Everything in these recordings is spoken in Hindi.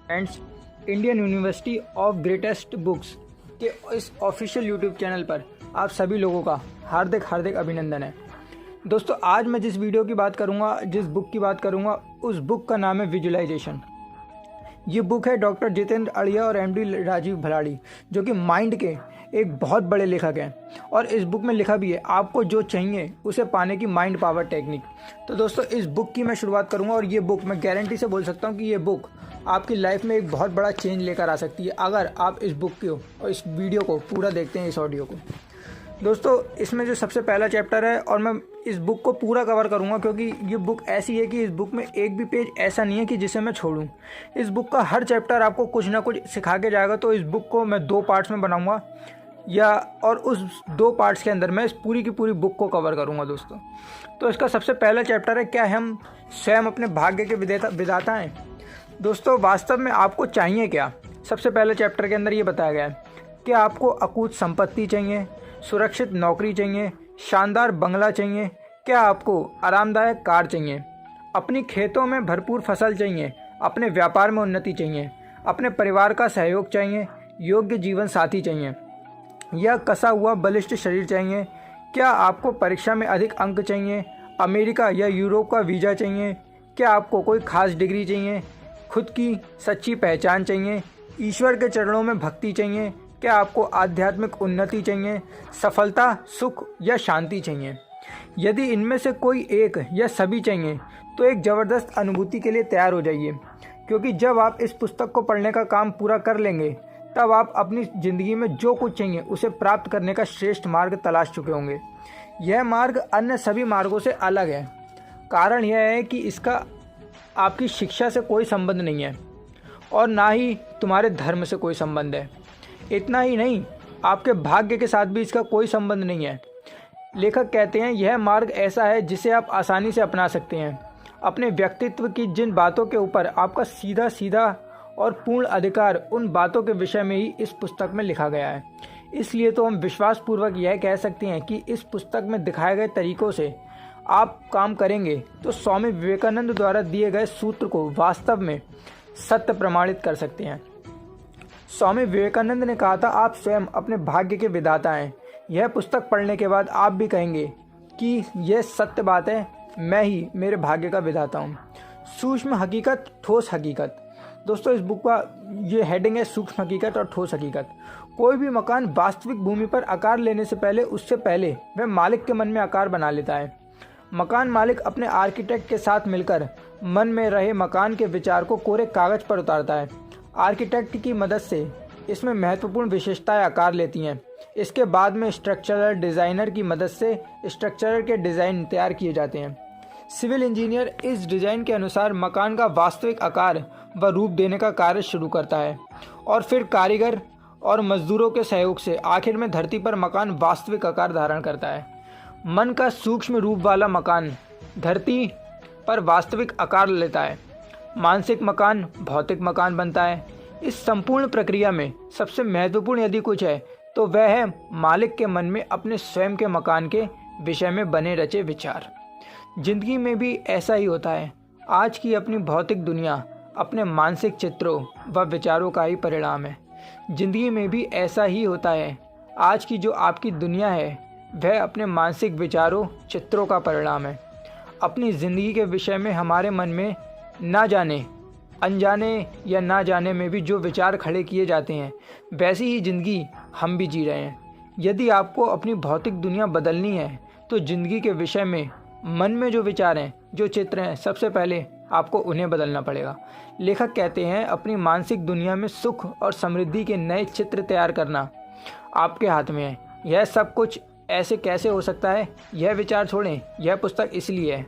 Friends, Indian university of greatest books के इस ऑफिशियल यूट्यूब चैनल पर आप सभी लोगों का हार्दिक हार्दिक अभिनंदन है। दोस्तों, आज मैं जिस वीडियो की बात करूंगा, जिस बुक की बात करूंगा, उस बुक का नाम है विजुअलाइजेशन। ये बुक है डॉक्टर जितेंद्र अड़िया और एमडी राजीव भलाड़ी, जो कि माइंड के एक बहुत बड़े लेखक हैं। और इस बुक में लिखा भी है, आपको जो चाहिए उसे पाने की माइंड पावर टेक्निक। तो दोस्तों, इस बुक की मैं शुरुआत करूंगा और ये बुक मैं गारंटी से बोल सकता हूँ कि ये बुक आपकी लाइफ में एक बहुत बड़ा चेंज लेकर आ सकती है, अगर आप इस बुक को और इस वीडियो को पूरा देखते हैं, इस ऑडियो को। दोस्तों, इसमें जो सबसे पहला चैप्टर है, और मैं इस बुक को पूरा कवर करूंगा क्योंकि ये बुक ऐसी है कि इस बुक में एक भी पेज ऐसा नहीं है कि जिसे मैं छोड़ूं। इस बुक का हर चैप्टर आपको कुछ ना कुछ सिखा के जाएगा। तो इस बुक को मैं 2 पार्ट्स में बनाऊंगा और उस 2 पार्ट्स के अंदर मैं इस पूरी की पूरी बुक को कवर करूंगा। दोस्तों, तो इसका सबसे पहला चैप्टर है, क्या हम स्वयं अपने भाग्य के विधाता हैं। दोस्तों, वास्तव में आपको चाहिए क्या? सबसे पहले चैप्टर के अंदर ये बताया गया है कि आपको अकूत संपत्ति चाहिए, सुरक्षित नौकरी चाहिए, शानदार बंगला चाहिए, क्या आपको आरामदायक कार चाहिए, अपनी खेतों में भरपूर फसल चाहिए, अपने व्यापार में उन्नति चाहिए, अपने परिवार का सहयोग चाहिए, योग्य जीवन साथी चाहिए, या कसा हुआ बलिष्ठ शरीर चाहिए, क्या आपको परीक्षा में अधिक अंक चाहिए, अमेरिका या यूरोप का वीज़ा चाहिए, क्या आपको कोई खास डिग्री चाहिए, खुद की सच्ची पहचान चाहिए, ईश्वर के चरणों में भक्ति चाहिए, क्या आपको आध्यात्मिक उन्नति चाहिए, सफलता, सुख या शांति चाहिए। यदि इनमें से कोई एक या सभी चाहिए तो एक ज़बरदस्त अनुभूति के लिए तैयार हो जाइए, क्योंकि जब आप इस पुस्तक को पढ़ने का काम पूरा कर लेंगे तब आप अपनी ज़िंदगी में जो कुछ चाहिए उसे प्राप्त करने का श्रेष्ठ मार्ग तलाश चुके होंगे। यह मार्ग अन्य सभी मार्गों से अलग है। कारण यह है कि इसका आपकी शिक्षा से कोई संबंध नहीं है और ना ही तुम्हारे धर्म से कोई संबंध है। इतना ही नहीं, आपके भाग्य के साथ भी इसका कोई संबंध नहीं है। लेखक कहते हैं, यह मार्ग ऐसा है जिसे आप आसानी से अपना सकते हैं। अपने व्यक्तित्व की जिन बातों के ऊपर आपका सीधा सीधा और पूर्ण अधिकार, उन बातों के विषय में ही इस पुस्तक में लिखा गया है। इसलिए तो हम विश्वासपूर्वक यह कह सकते हैं कि इस पुस्तक में दिखाए गए तरीकों से आप काम करेंगे तो स्वामी विवेकानंद द्वारा दिए गए सूत्र को वास्तव में सत्य प्रमाणित कर सकते हैं। स्वामी विवेकानंद ने कहा था, आप स्वयं अपने भाग्य के विधाता हैं। यह पुस्तक पढ़ने के बाद आप भी कहेंगे कि यह सत्य बात है, मैं ही मेरे भाग्य का विधाता हूँ। सूक्ष्म हकीकत, ठोस हकीकत। दोस्तों, इस बुक का ये हेडिंग है, सूक्ष्म हकीकत और ठोस हकीकत। कोई भी मकान वास्तविक भूमि पर आकार लेने से पहले वह मालिक के मन में आकार बना लेता है। मकान मालिक अपने आर्किटेक्ट के साथ मिलकर मन में रहे मकान के विचार को कोरे कागज पर उतारता है। आर्किटेक्ट की मदद से इसमें महत्वपूर्ण विशेषताएं आकार लेती हैं। इसके बाद में स्ट्रक्चरल डिज़ाइनर की मदद से स्ट्रक्चर के डिज़ाइन तैयार किए जाते हैं। सिविल इंजीनियर इस डिज़ाइन के अनुसार मकान का वास्तविक आकार व रूप देने का कार्य शुरू करता है और फिर कारीगर और मजदूरों के सहयोग से आखिर में धरती पर मकान वास्तविक आकार धारण करता है। मन का सूक्ष्म रूप वाला मकान धरती पर वास्तविक आकार लेता है। मानसिक मकान भौतिक मकान बनता है। इस संपूर्ण प्रक्रिया में सबसे महत्वपूर्ण यदि कुछ है तो वह है मालिक के मन में अपने स्वयं के मकान के विषय में बने रचे विचार। जिंदगी में भी ऐसा ही होता है। आज की अपनी भौतिक दुनिया अपने मानसिक चित्रों व विचारों का ही परिणाम है। जिंदगी में भी ऐसा ही होता है। आज की जो आपकी दुनिया है वह अपने मानसिक विचारों, चित्रों का परिणाम है। अपनी ज़िंदगी के विषय में हमारे मन में ना जाने, अनजाने या ना जाने में भी जो विचार खड़े किए जाते हैं, वैसी ही ज़िंदगी हम भी जी रहे हैं। यदि आपको अपनी भौतिक दुनिया बदलनी है तो ज़िंदगी के विषय में मन में जो विचार हैं, जो चित्र हैं, सबसे पहले आपको उन्हें बदलना पड़ेगा। लेखक कहते हैं, अपनी मानसिक दुनिया में सुख और समृद्धि के नए चित्र तैयार करना आपके हाथ में है। यह सब कुछ ऐसे कैसे हो सकता है? यह विचार छोड़ें, यह पुस्तक इसलिए है।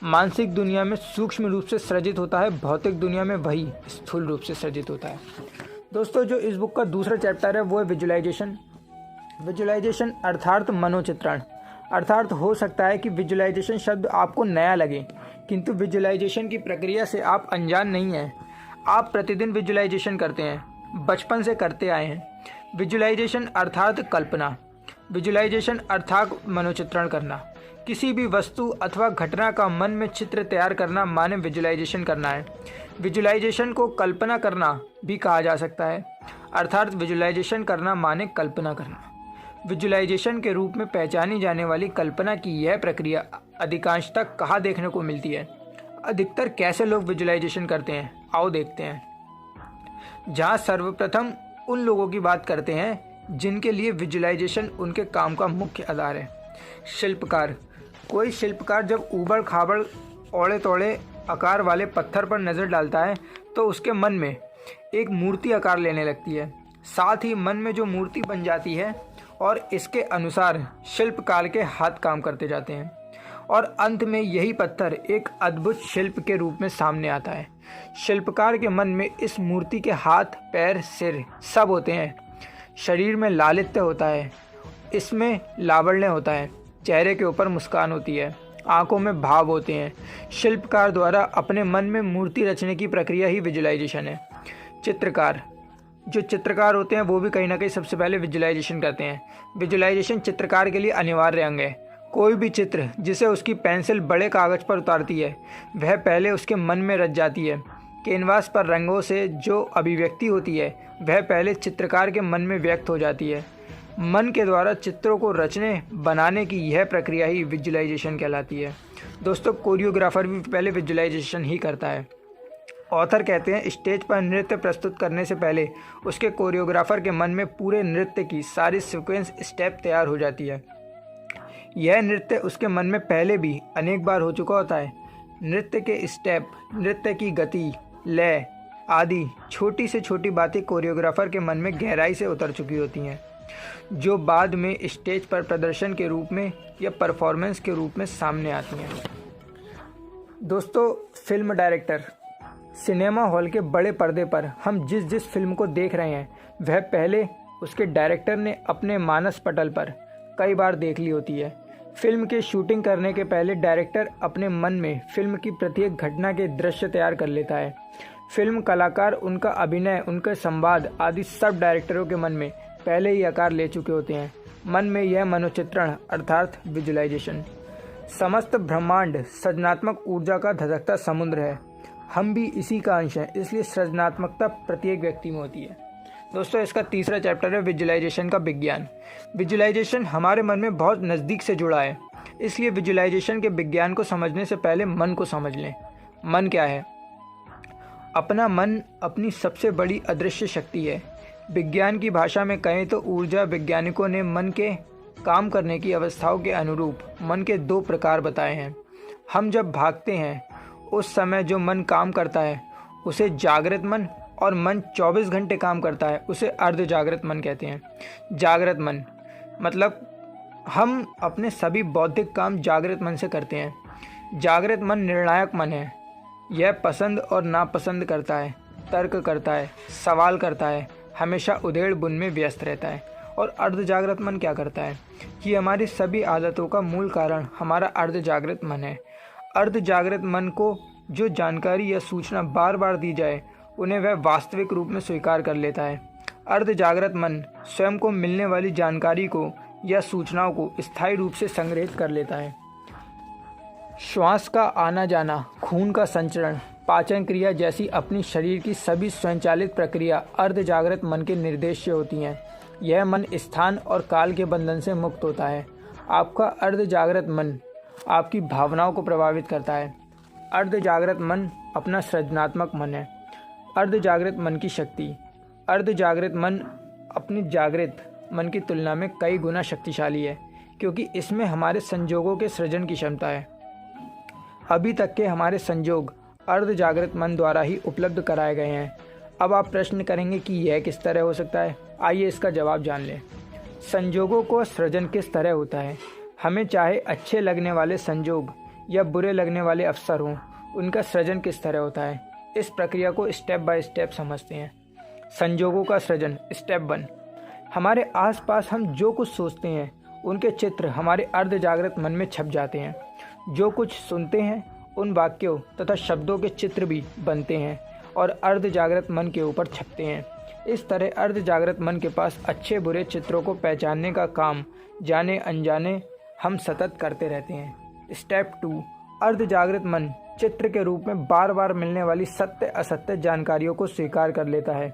मानसिक दुनिया में सूक्ष्म रूप से सृजित होता है, भौतिक दुनिया में वही स्थूल रूप से सृजित होता है। दोस्तों, जो इस बुक का दूसरा चैप्टर है वो है विजुअलाइजेशन। विजुअलाइजेशन अर्थात मनोचित्रण। अर्थात हो सकता है कि विजुअलाइजेशन शब्द आपको नया लगे, किंतु विजुअलाइजेशन की प्रक्रिया से आप अनजान नहीं हैं। आप प्रतिदिन विजुअलाइजेशन करते हैं, बचपन से करते आए हैं। विजुअलाइजेशन अर्थात कल्पना, विजुअलाइजेशन अर्थात मनोचित्रण करना। किसी भी वस्तु अथवा घटना का मन में चित्र तैयार करना माने विजुअलाइजेशन करना है। विजुअलाइजेशन को कल्पना करना भी कहा जा सकता है, अर्थात विजुअलाइजेशन करना माने कल्पना करना। विजुअलाइजेशन के रूप में पहचानी जाने वाली कल्पना की यह प्रक्रिया अधिकांशतः कहाँ देखने को मिलती है? अधिकतर कैसे लोग विजुअलाइजेशन करते हैं, आओ देखते हैं। जहाँ सर्वप्रथम उन लोगों की बात करते हैं जिनके लिए विजुअलाइजेशन उनके काम का मुख्य आधार है। शिल्पकार। कोई शिल्पकार जब ऊबड़ खाबड़ औड़े तोड़े आकार वाले पत्थर पर नज़र डालता है तो उसके मन में एक मूर्ति आकार लेने लगती है। साथ ही मन में जो मूर्ति बन जाती है और इसके अनुसार शिल्पकार के हाथ काम करते जाते हैं और अंत में यही पत्थर एक अद्भुत शिल्प के रूप में सामने आता है। शिल्पकार के मन में इस मूर्ति के हाथ, पैर, सिर सब होते हैं। शरीर में लालित्य होता है, इसमें लावण्य होता है, चेहरे के ऊपर मुस्कान होती है, आंखों में भाव होते हैं। शिल्पकार द्वारा अपने मन में मूर्ति रचने की प्रक्रिया ही विजुअलाइजेशन है। चित्रकार। जो चित्रकार होते हैं वो भी कहीं ना कहीं सबसे पहले विजुअलाइजेशन करते हैं। विजुअलाइजेशन चित्रकार के लिए अनिवार्य अंग है। कोई भी चित्र जिसे उसकी पेंसिल बड़े कागज़ पर उतारती है वह पहले उसके मन में रच जाती है। कैनवास पर रंगों से जो अभिव्यक्ति होती है वह पहले चित्रकार के मन में व्यक्त हो जाती है। मन के द्वारा चित्रों को रचने बनाने की यह प्रक्रिया ही विजुअलाइजेशन कहलाती है। दोस्तों, कोरियोग्राफर भी पहले विजुअलाइजेशन ही करता है। ऑथर कहते हैं स्टेज पर नृत्य प्रस्तुत करने से पहले उसके कोरियोग्राफर के मन में पूरे नृत्य की सारी सीक्वेंस स्टेप तैयार हो जाती है। यह नृत्य उसके मन में पहले भी अनेक बार हो चुका होता है। नृत्य के स्टेप, नृत्य की गति, लय आदि छोटी से छोटी बातें कोरियोग्राफर के मन में गहराई से उतर चुकी होती हैं, जो बाद में स्टेज पर प्रदर्शन के रूप में या परफॉर्मेंस के रूप में सामने आती हैं। दोस्तों, फिल्म डायरेक्टर। सिनेमा हॉल के बड़े पर्दे पर हम जिस फिल्म को देख रहे हैं वह पहले उसके डायरेक्टर ने अपने मानस पटल पर कई बार देख ली होती है। फिल्म के शूटिंग करने के पहले डायरेक्टर अपने मन में फिल्म की प्रत्येक घटना के दृश्य तैयार कर लेता है। फिल्म कलाकार उनका अभिनय, उनके संवाद आदि सब डायरेक्टरों के मन में पहले ही आकार ले चुके होते हैं। मन में यह मनोचित्रण अर्थात विजुअलाइजेशन। समस्त ब्रह्मांड सृजनात्मक ऊर्जा का धधकता समुद्र है। हम भी इसी का अंश हैं, इसलिए सृजनात्मकता प्रत्येक व्यक्ति में होती है। दोस्तों, इसका तीसरा चैप्टर है विजुअलाइजेशन का विज्ञान। विजुअलाइजेशन हमारे मन में बहुत नज़दीक से जुड़ा है, इसलिए विजुअलाइजेशन के विज्ञान को समझने से पहले मन को समझ लें। मन क्या है? अपना मन अपनी सबसे बड़ी अदृश्य शक्ति है। विज्ञान की भाषा में कहें तो ऊर्जा वैज्ञानिकों ने मन के काम करने की अवस्थाओं के अनुरूप मन के दो प्रकार बताए हैं। हम जब भागते हैं उस समय जो मन काम करता है उसे जागृत मन, और मन 24 घंटे काम करता है उसे अर्ध जागृत मन कहते हैं। जागृत मन मतलब हम अपने सभी बौद्धिक काम जागृत मन से करते हैं। जागृत मन निर्णायक मन है। यह पसंद और नापसंद करता है, तर्क करता है, सवाल करता है, हमेशा उधेड़ बुन में व्यस्त रहता है। और अर्ध जागृत मन क्या करता है? कि हमारी सभी आदतों का मूल कारण हमारा अर्ध जागृत मन है। अर्ध जागृत मन को जो जानकारी या सूचना बार बार दी जाए उन्हें वह वास्तविक रूप में स्वीकार कर लेता है। अर्ध जागृत मन स्वयं को मिलने वाली जानकारी को या सूचनाओं को स्थायी रूप से संग्रहित कर लेता है। श्वास का आना जाना, खून का संचरण, पाचन क्रिया जैसी अपनी शरीर की सभी स्वयंचालित प्रक्रिया अर्ध जागृत मन के निर्देश से होती हैं। यह मन स्थान और काल के बंधन से मुक्त होता है। आपका अर्ध जागृत मन आपकी भावनाओं को प्रभावित करता है। अर्ध जागृत मन अपना सृजनात्मक मन है। अर्ध जागृत मन की शक्ति। अर्ध जागृत मन अपनी जागृत मन की तुलना में कई गुना शक्तिशाली है, क्योंकि इसमें हमारे संजोगों के सृजन की क्षमता है। अभी तक के हमारे संजोग अर्ध जागृत मन द्वारा ही उपलब्ध कराए गए हैं। अब आप प्रश्न करेंगे कि यह किस तरह हो सकता है? आइए इसका जवाब जान लें। संजोगों को सृजन किस तरह होता है? हमें चाहे अच्छे लगने वाले संजोग या बुरे लगने वाले अवसर हों, उनका सृजन किस तरह होता है? इस प्रक्रिया को स्टेप बाय स्टेप समझते हैं। संजोगों का सृजन। स्टेप 1, हमारे आसपास हम जो कुछ सोचते हैं उनके चित्र हमारे अर्ध जागृत मन में छप जाते हैं। जो कुछ सुनते हैं उन वाक्यों तथा शब्दों के चित्र भी बनते हैं और अर्ध जागृत मन के ऊपर छपते हैं। इस तरह अर्ध जागृत मन के पास अच्छे बुरे चित्रों को पहचानने का काम जाने अनजाने हम सतत करते रहते हैं। स्टेप 2, अर्ध जागृत मन चित्र के रूप में बार बार मिलने वाली सत्य असत्य जानकारियों को स्वीकार कर लेता है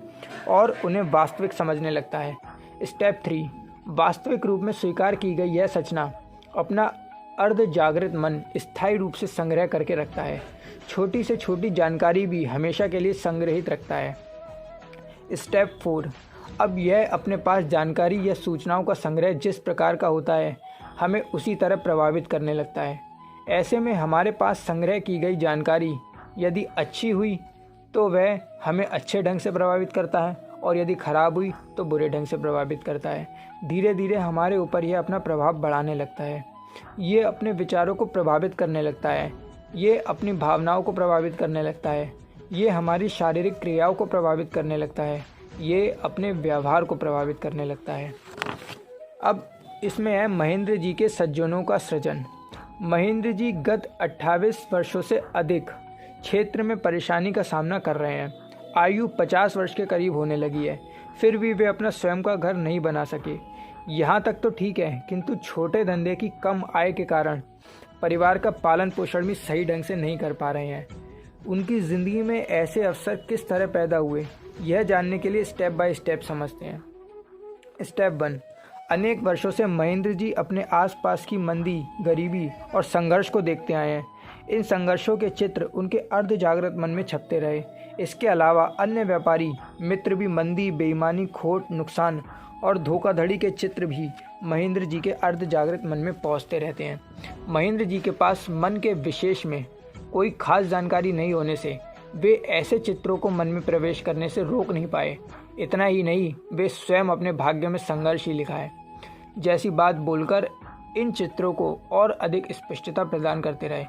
और उन्हें वास्तविक समझने लगता है। स्टेप 3, वास्तविक रूप में स्वीकार की गई यह सचना अपना अर्ध जागृत मन स्थायी रूप से संग्रह करके रखता है। छोटी से छोटी जानकारी भी हमेशा के लिए संग्रहित रखता है। स्टेप 4, अब यह अपने पास जानकारी या सूचनाओं का संग्रह जिस प्रकार का होता है हमें उसी तरह प्रभावित करने लगता है। ऐसे में हमारे पास संग्रह की गई जानकारी यदि अच्छी हुई तो वह हमें अच्छे ढंग से प्रभावित करता है और यदि खराब हुई तो बुरे ढंग से प्रभावित करता है। धीरे धीरे हमारे ऊपर यह अपना प्रभाव बढ़ाने लगता है। ये अपने विचारों को प्रभावित करने लगता है, ये अपनी भावनाओं को प्रभावित करने लगता है, ये हमारी शारीरिक क्रियाओं को प्रभावित करने लगता है, ये अपने व्यवहार को प्रभावित करने लगता है। अब इसमें है महेंद्र जी के सज्जनों का सृजन। महेंद्र जी गत 28 वर्षों से अधिक क्षेत्र में परेशानी का सामना कर रहे हैं। आयु 50 वर्ष के करीब होने लगी है, फिर भी वे अपना स्वयं का घर नहीं बना सके। यहाँ तक तो ठीक है, किंतु छोटे धंधे की कम आय के कारण परिवार का पालन पोषण भी सही ढंग से नहीं कर पा रहे हैं। उनकी ज़िंदगी में ऐसे अवसर किस तरह पैदा हुए, यह जानने के लिए स्टेप बाय स्टेप समझते हैं। स्टेप 1, अनेक वर्षों से महेंद्र जी अपने आसपास की मंदी, गरीबी और संघर्ष को देखते आए हैं। इन संघर्षों के चित्र उनके अर्ध जागृत मन में छपते रहे। इसके अलावा अन्य व्यापारी मित्र भी मंदी, बेईमानी, खोट, नुकसान और धोखाधड़ी के चित्र भी महेंद्र जी के अर्ध जागृत मन में पहुंचते रहते हैं। महेंद्र जी के पास मन के विशेष में कोई खास जानकारी नहीं होने से वे ऐसे चित्रों को मन में प्रवेश करने से रोक नहीं पाए। इतना ही नहीं, वे स्वयं अपने भाग्य में संघर्ष ही लिखा है जैसी बात बोलकर इन चित्रों को और अधिक स्पष्टता प्रदान करते रहे।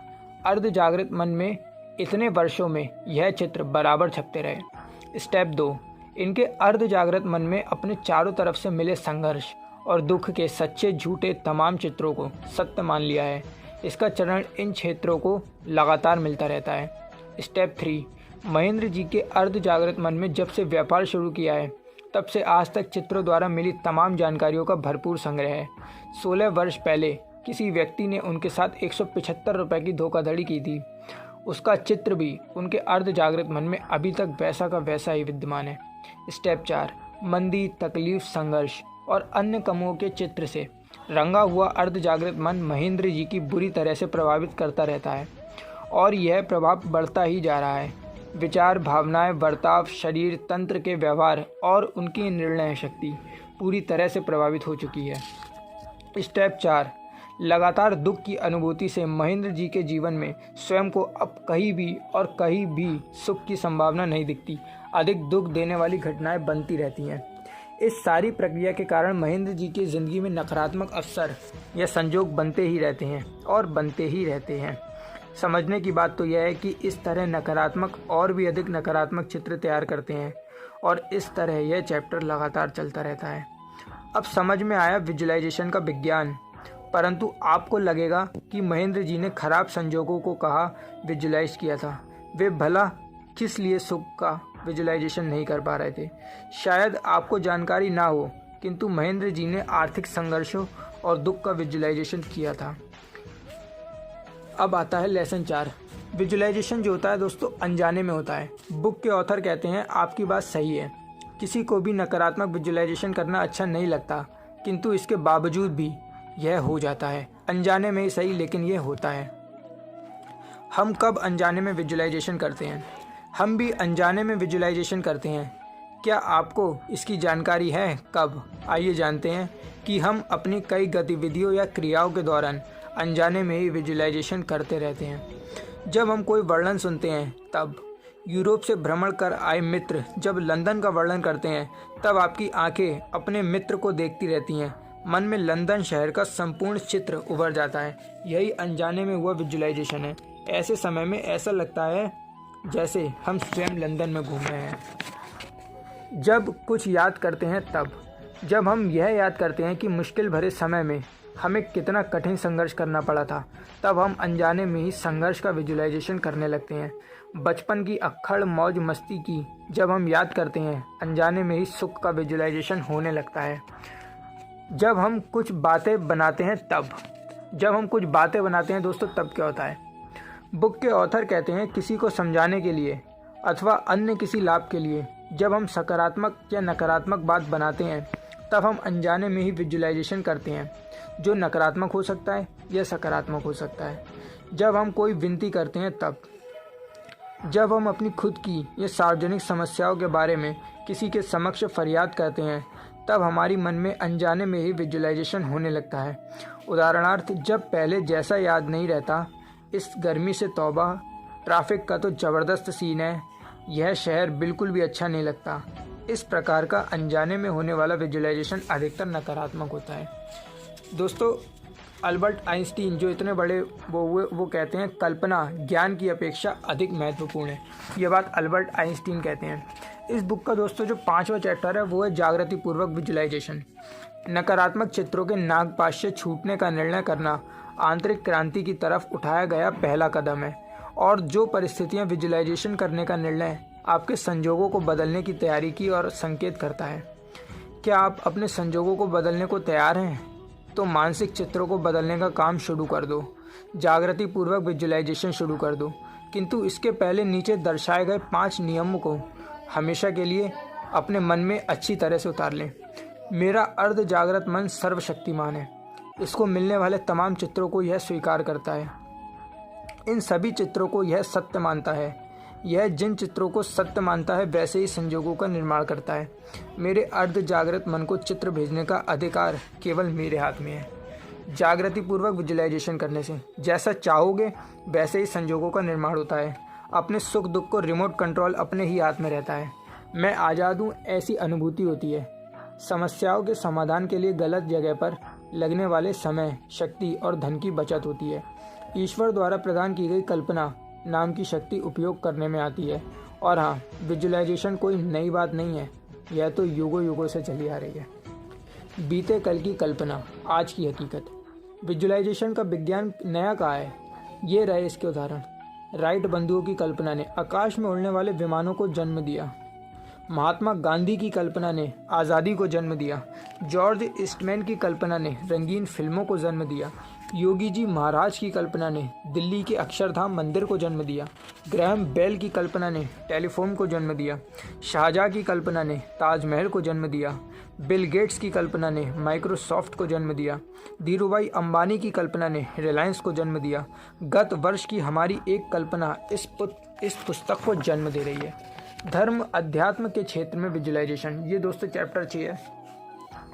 अर्ध जागृत मन में इतने वर्षों में यह चित्र बराबर छपते रहे। स्टेप 2, इनके अर्ध जागृत मन में अपने चारों तरफ से मिले संघर्ष और दुख के सच्चे झूठे तमाम चित्रों को सत्य मान लिया है। इसका चरण इन क्षेत्रों को लगातार मिलता रहता है। स्टेप 3, महेंद्र जी के अर्ध जागृत मन में जब से व्यापार शुरू किया है तब से आज तक चित्रों द्वारा मिली तमाम जानकारियों का भरपूर संग्रह है। 16 वर्ष पहले किसी व्यक्ति ने उनके साथ 175 रुपये की धोखाधड़ी की थी। उसका चित्र भी उनके अर्ध जागृत मन में अभी तक वैसा का वैसा ही विद्यमान है। स्टेप 4, मंदी, तकलीफ, संघर्ष और अन्य कमों के चित्र से रंगा हुआ अर्ध जागृत मन महेंद्र जी की बुरी तरह से प्रभावित करता रहता है और यह प्रभाव बढ़ता ही जा रहा है। विचार, भावनाएं, बर्ताव, शरीर, तंत्र के व्यवहार और उनकी निर्णय शक्ति पूरी तरह से प्रभावित हो चुकी है। स्टेप 4, लगातार दुख की अनुभूति से महेंद्र जी के जीवन में स्वयं को अब कहीं भी सुख की संभावना नहीं दिखती। अधिक दुख देने वाली घटनाएं बनती रहती हैं। इस सारी प्रक्रिया के कारण महेंद्र जी की ज़िंदगी में नकारात्मक अवसर या संजोग बनते ही रहते हैं और बनते ही रहते हैं। समझने की बात तो यह है कि इस तरह नकारात्मक और भी अधिक नकारात्मक चित्र तैयार करते हैं और इस तरह यह चैप्टर लगातार चलता रहता है। अब समझ में आया विजुअलाइजेशन का विज्ञान, परंतु आपको लगेगा कि महेंद्र जी ने खराब संजोगों को कहा विजुअलाइज किया था। वे भला किस लिए सुख का विजुअलाइजेशन नहीं कर पा रहे थे? शायद आपको जानकारी ना हो, किंतु महेंद्र जी ने आर्थिक संघर्षों और दुख का विजुअलाइजेशन किया था। अब आता है लेसन 4। विजुअलाइजेशन जो होता है दोस्तों अनजाने में होता है। बुक के ऑथर कहते हैं आपकी बात सही है, किसी को भी नकारात्मक विजुअलाइजेशन करना अच्छा नहीं लगता, किंतु इसके बावजूद भी यह हो जाता है। अनजाने में ही सही, लेकिन यह होता है। हम कब अनजाने में विजुअलाइजेशन करते हैं? हम भी अनजाने में विजुअलाइजेशन करते हैं। क्या आपको इसकी जानकारी है? कब? आइए जानते हैं कि हम अपनी कई गतिविधियों या क्रियाओं के दौरान अनजाने में ही विजुअलाइजेशन करते रहते हैं। जब हम कोई वर्णन सुनते हैं तब, यूरोप से भ्रमण कर आए मित्र जब लंदन का वर्णन करते हैं तब आपकी आंखें अपने मित्र को देखती रहती हैं। मन में लंदन शहर का संपूर्ण चित्र उभर जाता है। यही अनजाने में हुआ विजुअलाइजेशन है। ऐसे समय में ऐसा लगता है जैसे हम स्वयं लंदन में घूम रहे हैं। जब कुछ याद करते हैं तब, जब हम यह याद करते हैं कि मुश्किल भरे समय में हमें कितना कठिन संघर्ष करना पड़ा था, तब हम अनजाने में ही संघर्ष का विजुअलाइजेशन करने लगते हैं। बचपन की अक्खड़ मौज मस्ती की जब हम याद करते हैं, अनजाने में ही सुख का विजुअलाइजेशन होने लगता है। जब हम कुछ बातें बनाते हैं तब, जब हम कुछ बातें बनाते हैं दोस्तों तब क्या होता है। बुक के ऑथर कहते हैं किसी को समझाने के लिए अथवा अन्य किसी लाभ के लिए जब हम सकारात्मक या नकारात्मक बात बनाते हैं तब हम अनजाने में ही विजुअलाइजेशन करते हैं, जो नकारात्मक हो सकता है या सकारात्मक हो सकता है। जब हम कोई विनती करते हैं तब, जब हम अपनी खुद की या सार्वजनिक समस्याओं के बारे में किसी के समक्ष फरियाद करते हैं तब हमारी मन में अनजाने में ही विजुअलाइजेशन होने लगता है। उदाहरणार्थ, जब पहले जैसा याद नहीं रहता, इस गर्मी से तौबा, ट्रैफिक का तो ज़बरदस्त सीन है, यह शहर बिल्कुल भी अच्छा नहीं लगता। इस प्रकार का अनजाने में होने वाला विजुअलाइजेशन अधिकतर नकारात्मक होता है। दोस्तों, अल्बर्ट आइंस्टीन जो इतने बड़े वो कहते हैं कल्पना ज्ञान की अपेक्षा अधिक महत्वपूर्ण है। ये बात अल्बर्ट आइंस्टीन कहते हैं। इस बुक का दोस्तों जो 5वां चैप्टर है वो है जागृति पूर्वक विजुअलाइजेशन। नकारात्मक चित्रों के नागपाश से छूटने का निर्णय करना आंतरिक क्रांति की तरफ उठाया गया पहला कदम है, और जो परिस्थितियां विजुअलाइजेशन करने का निर्णय आपके संजोगों को बदलने की तैयारी की और संकेत करता है। क्या आप अपने संजोगों को बदलने को तैयार हैं? तो मानसिक चित्रों को बदलने का काम शुरू कर दो, जागृति पूर्वक विजुअलाइजेशन शुरू कर दो। किंतु इसके पहले नीचे दर्शाए गए 5 नियमों को हमेशा के लिए अपने मन में अच्छी तरह से उतार लें। मेरा अर्ध जागृत मन सर्वशक्तिमान है, इसको मिलने वाले तमाम चित्रों को यह स्वीकार करता है, इन सभी चित्रों को यह सत्य मानता है। यह जिन चित्रों को सत्य मानता है वैसे ही संजोगों का निर्माण करता है। मेरे अर्ध जागृत मन को चित्र भेजने का अधिकार केवल मेरे हाथ में है। जागृति पूर्वक विजुअलाइजेशन करने से जैसा चाहोगे वैसे ही संजोगों का निर्माण होता है। अपने सुख दुख को रिमोट कंट्रोल अपने ही हाथ में रहता है। मैं आज़ाद हूँ, ऐसी अनुभूति होती है। समस्याओं के समाधान के लिए गलत जगह पर लगने वाले समय, शक्ति और धन की बचत होती है। ईश्वर द्वारा प्रदान की गई कल्पना नाम की शक्ति उपयोग करने में आती है। और हाँ, विजुअलाइजेशन कोई नई बात नहीं है, यह तो युगों युगों से चली आ रही है। बीते कल की कल्पना, आज की हकीकत। विजुअलाइजेशन का विज्ञान नया कहा है। ये रहे इसके उदाहरण। राइट बंधुओं की कल्पना ने आकाश में उड़ने वाले विमानों को जन्म दिया। महात्मा गांधी की कल्पना ने आज़ादी को जन्म दिया। जॉर्ज ईस्टमैन की कल्पना ने रंगीन फिल्मों को जन्म दिया। योगी जी महाराज की कल्पना ने दिल्ली के अक्षरधाम मंदिर को जन्म दिया। ग्रैहम बेल की कल्पना ने टेलीफोन को जन्म दिया। शाहजहाँ की कल्पना ने ताजमहल को जन्म दिया। बिल गेट्स की कल्पना ने माइक्रोसॉफ्ट को जन्म दिया। धीरूभाई अंबानी की कल्पना ने रिलायंस को जन्म दिया। गत वर्ष की हमारी एक कल्पना इस पुस्तक को जन्म दे रही है। धर्म अध्यात्म के क्षेत्र में विजुअलाइजेशन, ये दोस्तों चैप्टर 6 है।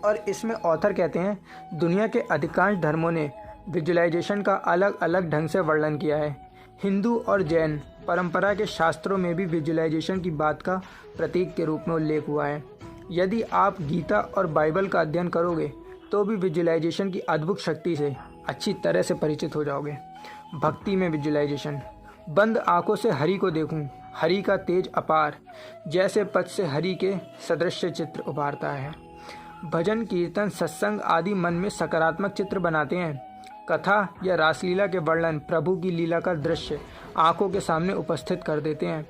और इसमें ऑथर कहते हैं दुनिया के अधिकांश धर्मों ने विजुअलाइजेशन का अलग अलग ढंग से वर्णन किया है। हिंदू और जैन परंपरा के शास्त्रों में भी विजुअलाइजेशन की बात का प्रतीक के रूप में उल्लेख हुआ है। यदि आप गीता और बाइबल का अध्ययन करोगे तो भी विजुअलाइजेशन की अद्भुत शक्ति से अच्छी तरह से परिचित हो जाओगे। भक्ति में विजुअलाइजेशन, बंद आंखों से हरि को देखूं, हरि का तेज अपार, जैसे पथ से हरि के सदृश्य चित्र उभारता है। भजन, कीर्तन, सत्संग आदि मन में सकारात्मक चित्र बनाते हैं। कथा या रासलीला के वर्णन प्रभु की लीला का दृश्य आंखों के सामने उपस्थित कर देते हैं।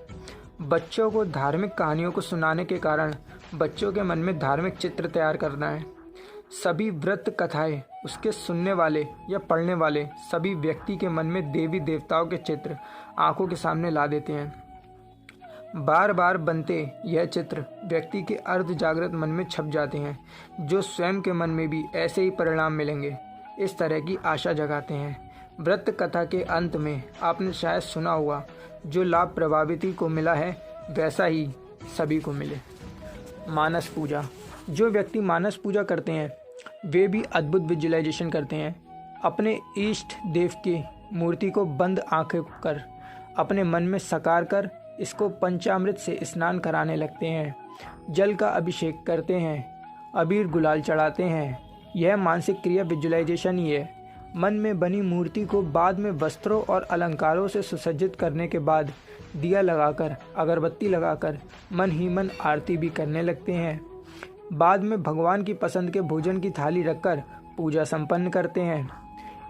बच्चों को धार्मिक कहानियों को सुनाने के कारण बच्चों के मन में धार्मिक चित्र तैयार करना है। सभी व्रत कथाएं उसके सुनने वाले या पढ़ने वाले सभी व्यक्ति के मन में देवी देवताओं के चित्र आंखों के सामने ला देते हैं। बार बार बनते यह चित्र व्यक्ति के अर्ध जागृत मन में छप जाते हैं, जो स्वयं के मन में भी ऐसे ही परिणाम मिलेंगे, इस तरह की आशा जगाते हैं। व्रत कथा के अंत में आपने शायद सुना हुआ, जो लाभ प्रभाविती को मिला है वैसा ही सभी को मिले। मानस पूजा, जो व्यक्ति मानस पूजा करते हैं वे भी अद्भुत विजुअलाइजेशन करते हैं। अपने इष्ट देव की मूर्ति को बंद आंखें कर अपने मन में साकार कर इसको पंचामृत से स्नान कराने लगते हैं। जल का अभिषेक करते हैं, अबीर गुलाल चढ़ाते हैं। यह मानसिक क्रिया विजुअलाइजेशन ही है। मन में बनी मूर्ति को बाद में वस्त्रों और अलंकारों से सुसज्जित करने के बाद दिया लगाकर, अगरबत्ती लगाकर मन ही मन आरती भी करने लगते हैं। बाद में भगवान की पसंद के भोजन की थाली रखकर पूजा संपन्न करते हैं।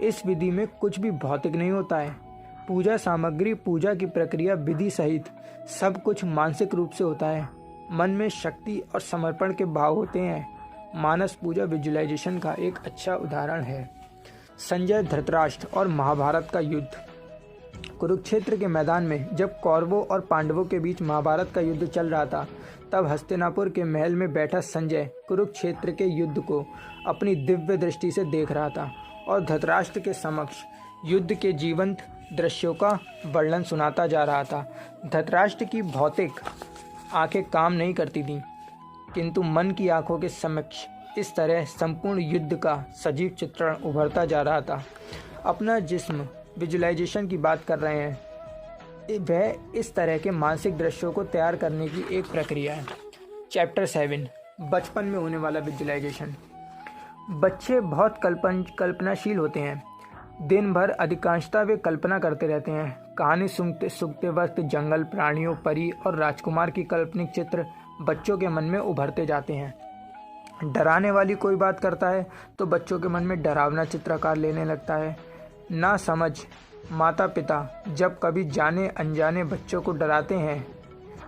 इस विधि में कुछ भी भौतिक नहीं होता है। पूजा सामग्री, पूजा की प्रक्रिया, विधि सहित सब कुछ मानसिक रूप से होता है। मन में शक्ति और समर्पण के भाव होते हैं। मानस पूजा विजुअलाइजेशन का एक अच्छा उदाहरण है। संजय धृतराष्ट्र और महाभारत का युद्ध। कुरुक्षेत्र के मैदान में जब कौरवों और पांडवों के बीच महाभारत का युद्ध चल रहा था, तब हस्तिनापुर के महल में बैठा संजय कुरुक्षेत्र के युद्ध को अपनी दिव्य दृष्टि से देख रहा था और धृतराष्ट्र के समक्ष युद्ध के जीवंत दृश्यों का वर्णन सुनाता जा रहा था। धृतराष्ट्र की भौतिक आंखें काम नहीं करती थीं, किंतु मन की आंखों के समक्ष इस तरह संपूर्ण युद्ध का सजीव चित्रण उभरता जा रहा था। अपना जिस्म विजुअलाइजेशन की बात कर रहे हैं, वह इस तरह के मानसिक दृश्यों को तैयार करने की एक प्रक्रिया है। चैप्टर 7, बचपन में होने वाला विजुअलाइजेशन। बच्चे बहुत कल्पनाशील होते हैं। दिन भर अधिकांशतः वे कल्पना करते रहते हैं। कहानी सुनते वक्त जंगल, प्राणियों, परी और राजकुमार की काल्पनिक चित्र बच्चों के मन में उभरते जाते हैं। डराने वाली कोई बात करता है तो बच्चों के मन में डरावना चित्र आकार लेने लगता है। ना समझ माता पिता जब कभी जाने अनजाने बच्चों को डराते हैं,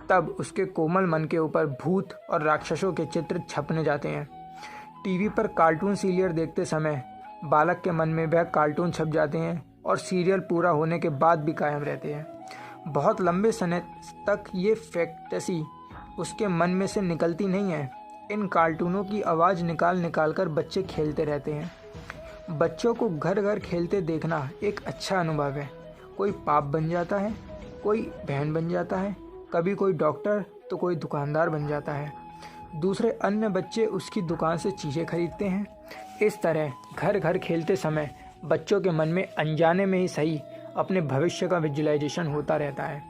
तब उसके कोमल मन के ऊपर भूत और राक्षसों के चित्र छपने जाते हैं। टीवी पर कार्टून सीरियल देखते समय बालक के मन में वह कार्टून छप जाते हैं और सीरियल पूरा होने के बाद भी कायम रहते हैं। बहुत लंबे समय तक ये फैंटेसी उसके मन में से निकलती नहीं है। इन कार्टूनों की आवाज़ निकाल कर बच्चे खेलते रहते हैं। बच्चों को घर घर खेलते देखना एक अच्छा अनुभव है। कोई पाप बन जाता है, कोई बहन बन जाता है, कभी कोई डॉक्टर तो कोई दुकानदार बन जाता है। दूसरे अन्य बच्चे उसकी दुकान से चीज़ें खरीदते हैं। इस तरह घर घर खेलते समय बच्चों के मन में अनजाने में ही सही अपने भविष्य का विजुअलाइजेशन होता रहता है।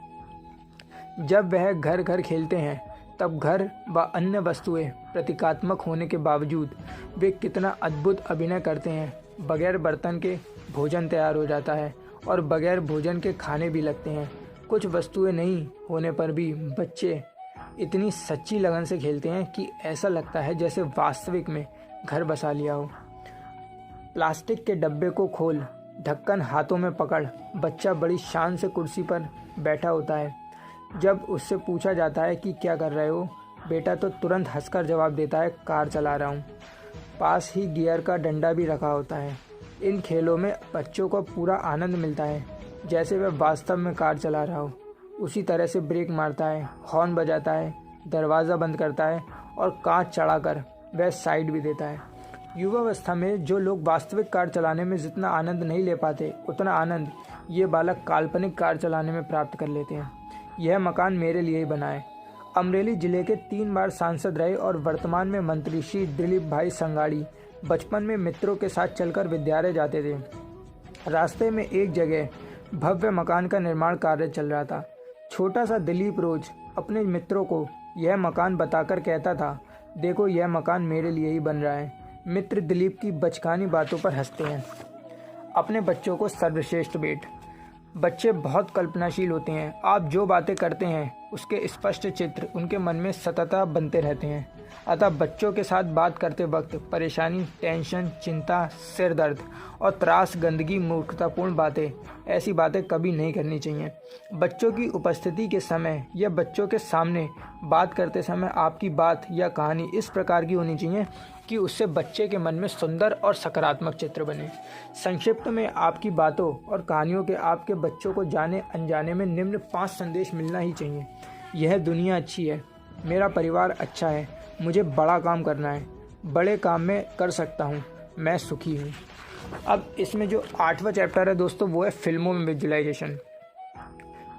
जब वह घर घर खेलते हैं, तब घर व अन्य वस्तुएं प्रतीकात्मक होने के बावजूद वे कितना अद्भुत अभिनय करते हैं। बगैर बर्तन के भोजन तैयार हो जाता है और बगैर भोजन के खाने भी लगते हैं। कुछ वस्तुएं नहीं होने पर भी बच्चे इतनी सच्ची लगन से खेलते हैं कि ऐसा लगता है जैसे वास्तविक में घर बसा लिया हो। प्लास्टिक के डब्बे को खोल, ढक्कन हाथों में पकड़, बच्चा बड़ी शान से कुर्सी पर बैठा होता है। जब उससे पूछा जाता है कि क्या कर रहे हो बेटा, तो तुरंत हंसकर जवाब देता है, कार चला रहा हूँ। पास ही गियर का डंडा भी रखा होता है। इन खेलों में बच्चों को पूरा आनंद मिलता है, जैसे वह वास्तव में कार चला रहा हो। उसी तरह से ब्रेक मारता है, हॉर्न बजाता है, दरवाज़ा बंद करता है और कांच चढ़ाकर वह साइड भी देता है। युवावस्था में जो लोग वास्तविक कार चलाने में जितना आनंद नहीं ले पाते, उतना आनंद ये बालक काल्पनिक कार चलाने में प्राप्त कर लेते हैं। यह मकान मेरे लिए ही बना है। अमरेली जिले के 3 बार सांसद रहे और वर्तमान में मंत्री श्री दिलीप भाई संगाड़ी बचपन में मित्रों के साथ चलकर विद्यालय जाते थे। रास्ते में एक जगह भव्य मकान का निर्माण कार्य चल रहा था। छोटा सा दिलीप रोज अपने मित्रों को यह मकान बताकर कहता था, देखो यह मकान मेरे लिए ही बन रहा है। मित्र दिलीप की बचकानी बातों पर हंसते हैं। अपने बच्चों को सर्वश्रेष्ठ भेंट। बच्चे बहुत कल्पनाशील होते हैं। आप जो बातें करते हैं उसके स्पष्ट चित्र उनके मन में सतत बनते रहते हैं। अतः बच्चों के साथ बात करते वक्त परेशानी, टेंशन, चिंता, सिर दर्द और त्रास, गंदगी, मूर्खतापूर्ण बातें, ऐसी बातें कभी नहीं करनी चाहिए। बच्चों की उपस्थिति के समय या बच्चों के सामने बात करते समय आपकी बात या कहानी इस प्रकार की होनी चाहिए कि उससे बच्चे के मन में सुंदर और सकारात्मक चित्र बने। संक्षिप्त में आपकी बातों और कहानियों के आपके बच्चों को जाने अनजाने में निम्न 5 संदेश मिलना ही चाहिए। यह दुनिया अच्छी है, मेरा परिवार अच्छा है, मुझे बड़ा काम करना है, बड़े काम में कर सकता हूँ, मैं सुखी हूँ। अब इसमें जो 8वां चैप्टर है दोस्तों, वो है फिल्मों में विजुअलाइजेशन।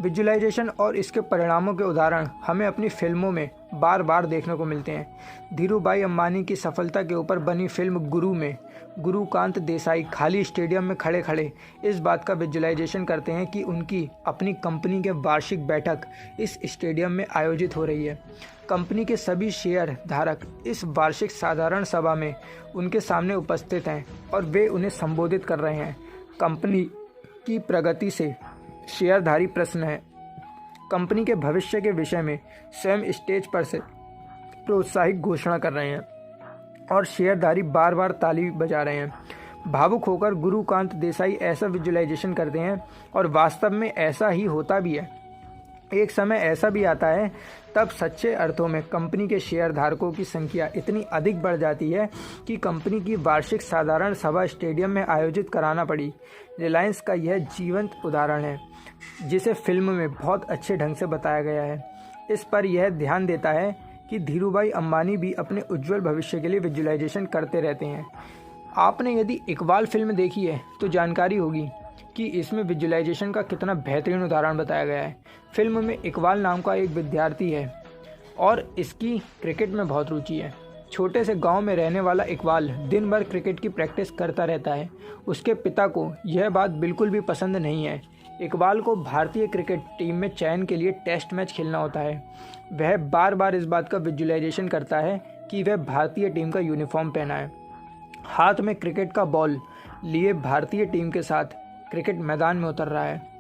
विजुअलाइजेशन और इसके परिणामों के उदाहरण हमें अपनी फिल्मों में बार बार देखने को मिलते हैं। धीरूभाई अंबानी की सफलता के ऊपर बनी फिल्म गुरु में गुरुकांत देसाई खाली स्टेडियम में खड़े खड़े इस बात का विजुअलाइजेशन करते हैं कि उनकी अपनी कंपनी के वार्षिक बैठक इस स्टेडियम में आयोजित हो रही है। कंपनी के सभी शेयर धारक इस वार्षिक साधारण सभा में उनके सामने उपस्थित हैं और वे उन्हें संबोधित कर रहे हैं। कंपनी की प्रगति से शेयरधारी प्रश्न है। कंपनी के भविष्य के विषय में स्वयं स्टेज पर से प्रोत्साहित घोषणा कर रहे हैं और शेयरधारी बार बार ताली बजा रहे हैं। भावुक होकर गुरुकांत देसाई ऐसा विजुअलाइजेशन करते हैं और वास्तव में ऐसा ही होता भी है। एक समय ऐसा भी आता है तब सच्चे अर्थों में कंपनी के शेयर धारकों की संख्या इतनी अधिक बढ़ जाती है कि कंपनी की वार्षिक साधारण सभा स्टेडियम में आयोजित कराना पड़ी। रिलायंस का यह जीवंत उदाहरण है, जिसे फिल्म में बहुत अच्छे ढंग से बताया गया है। इस पर यह ध्यान देता है कि धीरूभाई अंबानी भी अपने उज्जवल भविष्य के लिए विजुअलाइजेशन करते रहते हैं। आपने यदि इकबाल फिल्म देखी है तो जानकारी होगी कि इसमें विजुअलाइजेशन का कितना बेहतरीन उदाहरण बताया गया है। फिल्म में इकबाल नाम का एक विद्यार्थी है और इसकी क्रिकेट में बहुत रुचि है। छोटे से गांव में रहने वाला इकबाल दिन भर क्रिकेट की प्रैक्टिस करता रहता है। उसके पिता को यह बात बिल्कुल भी पसंद नहीं है। इकबाल को भारतीय क्रिकेट टीम में चयन के लिए टेस्ट मैच खेलना होता है। वह बार बार इस बात का विजुअलाइजेशन करता है कि वह भारतीय टीम का यूनिफॉर्म पहना है, हाथ में क्रिकेट का बॉल लिए भारतीय टीम के साथ क्रिकेट मैदान में उतर रहा है।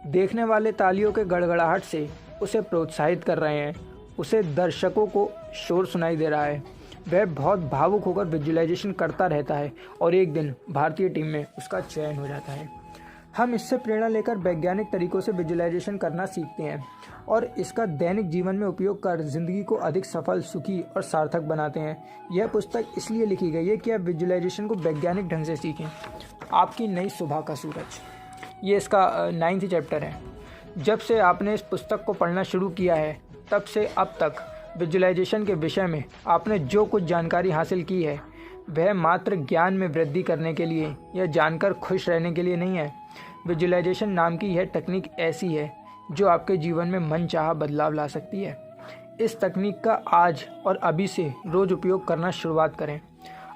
देखने वाले तालियों के गड़गड़ाहट से उसे प्रोत्साहित कर रहे हैं। उसे दर्शकों को शोर सुनाई दे रहा है। वह बहुत भावुक होकर विजुअलाइजेशन करता रहता है और एक दिन भारतीय टीम में उसका चयन हो जाता है। हम इससे प्रेरणा लेकर वैज्ञानिक तरीकों से विजुअलाइजेशन करना सीखते हैं और इसका दैनिक जीवन में उपयोग कर जिंदगी को अधिक सफल, सुखी और सार्थक बनाते हैं। यह पुस्तक इसलिए लिखी गई है कि आप विजुअलाइजेशन को वैज्ञानिक ढंग से सीखें। आपकी नई सुबह का सूरज, ये इसका 9th चैप्टर है। जब से आपने इस पुस्तक को पढ़ना शुरू किया है तब से अब तक विजुअलाइजेशन के विषय में आपने जो कुछ जानकारी हासिल की है वह मात्र ज्ञान में वृद्धि करने के लिए या जानकर खुश रहने के लिए नहीं है। विजुअलाइजेशन नाम की यह तकनीक ऐसी है जो आपके जीवन में मनचाहा बदलाव ला सकती है। इस तकनीक का आज और अभी से रोज़ उपयोग करना शुरुआत करें।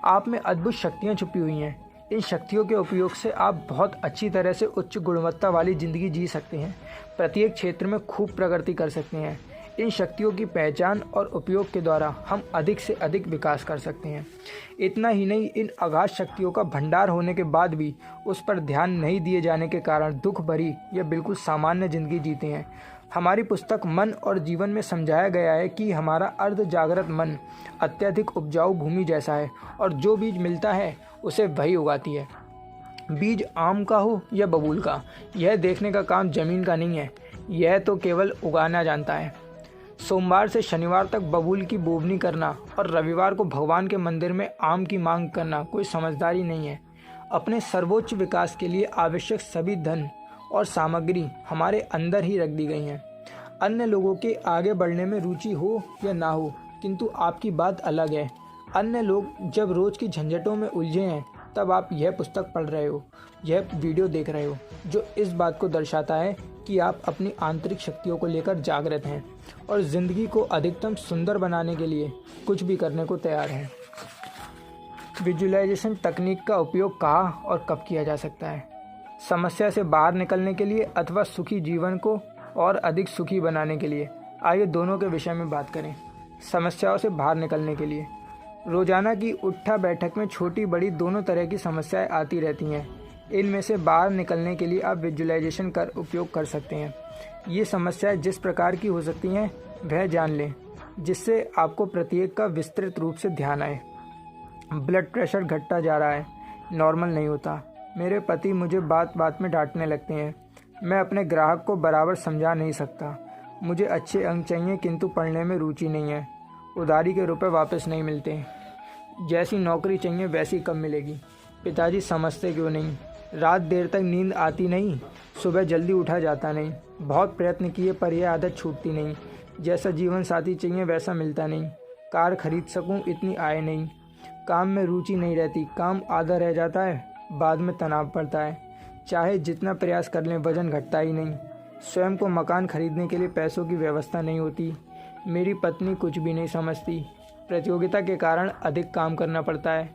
आप में अद्भुत शक्तियाँ छुपी हुई हैं। इन शक्तियों के उपयोग से आप बहुत अच्छी तरह से उच्च गुणवत्ता वाली ज़िंदगी जी सकते हैं, प्रत्येक क्षेत्र में खूब प्रगति कर सकते हैं। इन शक्तियों की पहचान और उपयोग के द्वारा हम अधिक से अधिक विकास कर सकते हैं। इतना ही नहीं, इन अगाध शक्तियों का भंडार होने के बाद भी उस पर ध्यान नहीं दिए जाने के कारण दुख भरी या बिल्कुल सामान्य जिंदगी जीते हैं। हमारी पुस्तक मन और जीवन में समझाया गया है कि हमारा अर्ध जागृत मन अत्यधिक उपजाऊ भूमि जैसा है और जो बीज मिलता है उसे वही उगाती है। बीज आम का हो या बबूल का, यह देखने का काम जमीन का नहीं है, यह तो केवल उगाना जानता है। सोमवार से शनिवार तक बबूल की बोवनी करना और रविवार को भगवान के मंदिर में आम की मांग करना कोई समझदारी नहीं है। अपने सर्वोच्च विकास के लिए आवश्यक सभी धन और सामग्री हमारे अंदर ही रख दी गई हैं। अन्य लोगों के आगे बढ़ने में रुचि हो या ना हो, किंतु आपकी बात अलग है। अन्य लोग जब रोज़ की झंझटों में उलझे हैं तब आप यह पुस्तक पढ़ रहे हो, यह वीडियो देख रहे हो, जो इस बात को दर्शाता है कि आप अपनी आंतरिक शक्तियों को लेकर जागृत हैं और ज़िंदगी को अधिकतम सुंदर बनाने के लिए कुछ भी करने को तैयार हैं। विजुअलाइजेशन तकनीक का उपयोग कहाँ और कब किया जा सकता है? समस्या से बाहर निकलने के लिए अथवा सुखी जीवन को और अधिक सुखी बनाने के लिए? आइए दोनों के विषय में बात करें। समस्याओं से बाहर निकलने के लिए रोजाना की उठा बैठक में छोटी बड़ी दोनों तरह की समस्याएं आती रहती हैं। इनमें से बाहर निकलने के लिए आप विजुअलाइजेशन कर उपयोग कर सकते हैं। ये समस्याएं जिस प्रकार की हो सकती हैं वह जान लें, जिससे आपको प्रत्येक का विस्तृत रूप से ध्यान आए। ब्लड प्रेशर घटता जा रहा है, नॉर्मल नहीं होता। मेरे पति मुझे बात बात में डांटने लगते हैं। मैं अपने ग्राहक को बराबर समझा नहीं सकता। मुझे अच्छे अंक चाहिए किंतु पढ़ने में रुचि नहीं है। उधारी के रुपए वापस नहीं मिलते। जैसी नौकरी चाहिए वैसी कब मिलेगी? पिताजी समझते क्यों नहीं? रात देर तक नींद आती नहीं, सुबह जल्दी उठा जाता नहीं। बहुत प्रयत्न किए पर यह आदत छूटती नहीं। जैसा जीवन साथी चाहिए वैसा मिलता नहीं। कार खरीद सकूं इतनी आय नहीं। काम में रुचि नहीं रहती, काम आधा रह जाता है, बाद में तनाव पड़ता है। चाहे जितना प्रयास कर लें वजन घटता ही नहीं। स्वयं को मकान खरीदने के लिए पैसों की व्यवस्था नहीं होती। मेरी पत्नी कुछ भी नहीं समझती। प्रतियोगिता के कारण अधिक काम करना पड़ता है।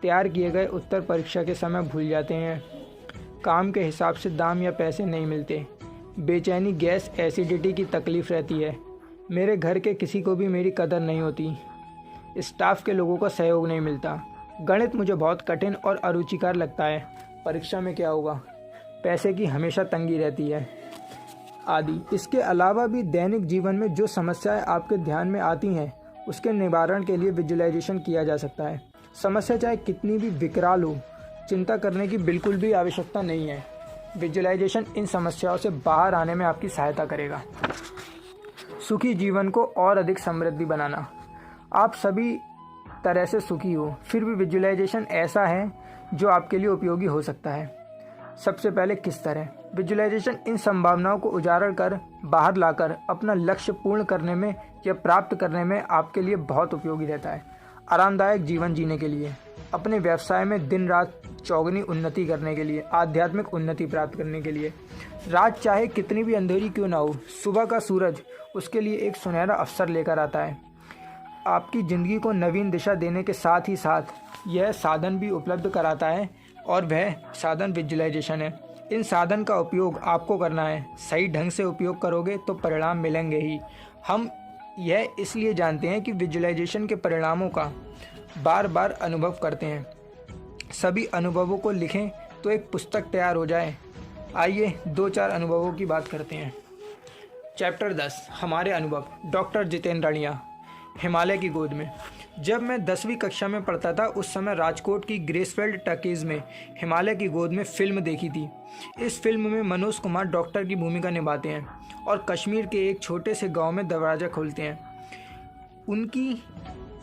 तैयार किए गए उत्तर परीक्षा के समय भूल जाते हैं। काम के हिसाब से दाम या पैसे नहीं मिलते। बेचैनी, गैस, एसिडिटी की तकलीफ़ रहती है। मेरे घर के किसी को भी मेरी कदर नहीं होती। स्टाफ के लोगों का सहयोग नहीं मिलता। गणित मुझे बहुत कठिन और अरुचिकर लगता है। परीक्षा में क्या होगा? पैसे की हमेशा तंगी रहती है आदि। इसके अलावा भी दैनिक जीवन में जो समस्याएं आपके ध्यान में आती हैं उसके निवारण के लिए विजुअलाइजेशन किया जा सकता है। समस्या चाहे कितनी भी विकराल हो, चिंता करने की बिल्कुल भी आवश्यकता नहीं है। विजुअलाइजेशन इन समस्याओं से बाहर आने में आपकी सहायता करेगा। सुखी जीवन को और अधिक समृद्धि बनाना। आप सभी तरह से सुखी हो, फिर भी विजुअलाइजेशन ऐसा है जो आपके लिए उपयोगी हो सकता है। सबसे पहले किस तरह? विजुअलाइजेशन इन संभावनाओं को उजागर कर बाहर लाकर अपना लक्ष्य पूर्ण करने में या प्राप्त करने में आपके लिए बहुत उपयोगी रहता है। आरामदायक जीवन जीने के लिए, अपने व्यवसाय में दिन रात चौगुनी उन्नति करने के लिए, आध्यात्मिक उन्नति प्राप्त करने के लिए। रात चाहे कितनी भी अंधेरी क्यों ना हो, सुबह का सूरज उसके लिए एक सुनहरा अवसर लेकर आता है। आपकी ज़िंदगी को नवीन दिशा देने के साथ ही साथ यह साधन भी उपलब्ध कराता है, और वह साधन विजुअलाइजेशन है। इन साधन का उपयोग आपको करना है। सही ढंग से उपयोग करोगे तो परिणाम मिलेंगे ही। हम यह इसलिए जानते हैं कि विजुअलाइजेशन के परिणामों का बार बार अनुभव करते हैं। सभी अनुभवों को लिखें तो एक पुस्तक तैयार हो जाए। आइए 2-4 अनुभवों की बात करते हैं। चैप्टर 10, हमारे अनुभव। डॉक्टर जितेंद्र राणिया, हिमालय की गोद में। जब मैं 10वीं कक्षा में पढ़ता था उस समय राजकोट की ग्रेसफील्ड टॉकीज में हिमालय की गोद में फिल्म देखी थी। इस फिल्म में मनोज कुमार डॉक्टर की भूमिका निभाते हैं और कश्मीर के एक छोटे से गांव में दरवाज़ा खोलते हैं। उनकी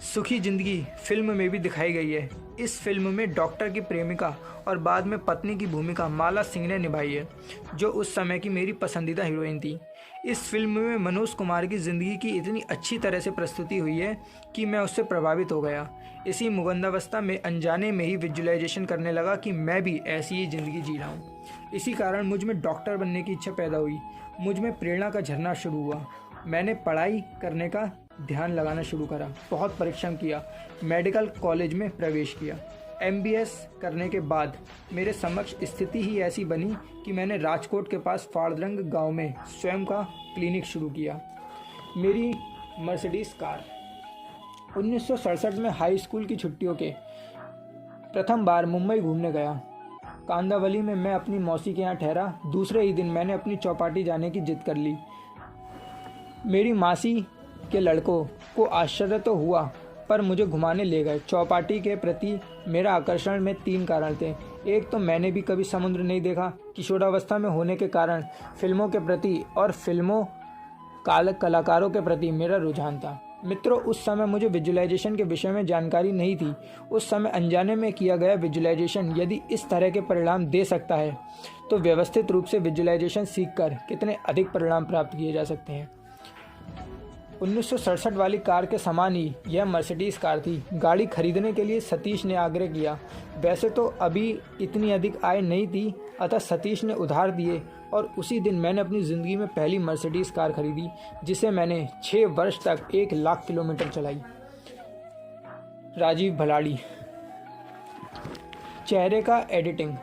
सुखी ज़िंदगी फिल्म में भी दिखाई गई है। इस फिल्म में डॉक्टर की प्रेमिका और बाद में पत्नी की भूमिका माला सिंह ने निभाई है, जो उस समय की मेरी पसंदीदा हीरोइन थी। इस फिल्म में मनोज कुमार की ज़िंदगी की इतनी अच्छी तरह से प्रस्तुति हुई है कि मैं उससे प्रभावित हो गया। इसी मुगंदावस्था में अनजाने में ही विजुअलाइजेशन करने लगा कि मैं भी ऐसी ही ज़िंदगी जी रहा हूँ। इसी कारण मुझ में डॉक्टर बनने की इच्छा पैदा हुई। मुझ में प्रेरणा का झरना शुरू हुआ। मैंने पढ़ाई करने का ध्यान लगाना शुरू करा, बहुत परिश्रम किया, मेडिकल कॉलेज में प्रवेश किया। MBS करने के बाद मेरे समक्ष स्थिति ही ऐसी बनी कि मैंने राजकोट के पास फाड़रंग गांव में स्वयं का क्लिनिक शुरू किया। मेरी मर्सिडीज कार। 1967 में हाई स्कूल की छुट्टियों के प्रथम बार मुंबई घूमने गया। कांदावली में मैं अपनी मौसी के यहाँ ठहरा। दूसरे ही दिन मैंने अपनी चौपाटी जाने की जिद कर ली। मेरी मासी के लड़कों को आश्चर्य तो हुआ, पर मुझे घुमाने ले गए। चौपाटी के प्रति मेरा आकर्षण में 3 कारण थे। एक तो मैंने भी कभी समुद्र नहीं देखा। किशोरावस्था में होने के कारण फिल्मों के प्रति और फिल्मों कलाकारों के प्रति मेरा रुझान था। मित्रों, उस समय मुझे विजुअलाइजेशन के विषय में जानकारी नहीं थी। उस समय अनजाने में किया गया विजुअलाइजेशन यदि इस तरह के परिणाम दे सकता है तो व्यवस्थित रूप से विजुअलाइजेशन सीखकर कितने अधिक परिणाम प्राप्त किए जा सकते हैं। 1967 वाली कार के समान ही यह मर्सिडीज कार थी। गाड़ी खरीदने के लिए सतीश ने आग्रह किया। वैसे तो अभी इतनी अधिक आय नहीं थी, अतः सतीश ने उधार दिए और उसी दिन मैंने अपनी ज़िंदगी में पहली मर्सिडीज कार खरीदी, जिसे मैंने 6 वर्ष तक 1 लाख किलोमीटर चलाई। राजीव भलाड़ी। चेहरे का एडिटिंग।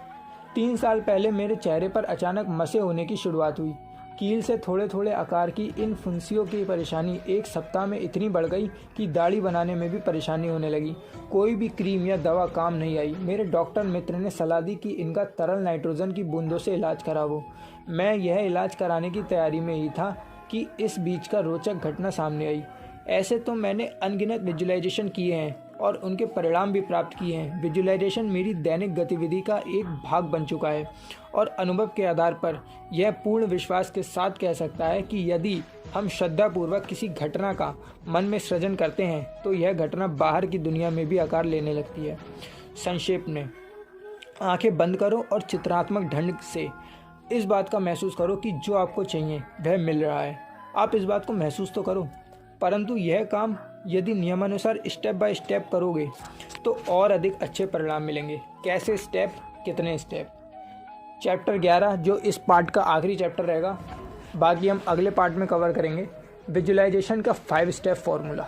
3 साल पहले मेरे चेहरे पर अचानक मसे होने की शुरुआत हुई। कील से थोड़े थोड़े आकार की इन फुंसियों की परेशानी 1 सप्ताह में इतनी बढ़ गई कि दाढ़ी बनाने में भी परेशानी होने लगी। कोई भी क्रीम या दवा काम नहीं आई। मेरे डॉक्टर मित्र ने सलाह दी कि इनका तरल नाइट्रोजन की बूंदों से इलाज कराओ। मैं यह इलाज कराने की तैयारी में ही था कि इस बीच का रोचक घटना सामने आई। ऐसे तो मैंने अनगिनत विजुअलाइजेशन किए हैं और उनके परिणाम भी प्राप्त किए हैं। विजुअलाइजेशन मेरी दैनिक गतिविधि का एक भाग बन चुका है और अनुभव के आधार पर यह पूर्ण विश्वास के साथ कह सकता है कि यदि हम श्रद्धापूर्वक किसी घटना का मन में सृजन करते हैं तो यह घटना बाहर की दुनिया में भी आकार लेने लगती है। संक्षेप में, आंखें बंद करो और चित्रात्मक ढंग से इस बात का महसूस करो कि जो आपको चाहिए वह मिल रहा है। आप इस बात को महसूस तो करो, परंतु यह काम यदि नियमानुसार स्टेप बाय स्टेप करोगे तो और अधिक अच्छे परिणाम मिलेंगे। कैसे स्टेप, कितने स्टेप? चैप्टर 11 जो इस पार्ट का आखिरी चैप्टर रहेगा, बाकी हम अगले पार्ट में कवर करेंगे। विजुअलाइजेशन का 5 स्टेप फॉर्मूला।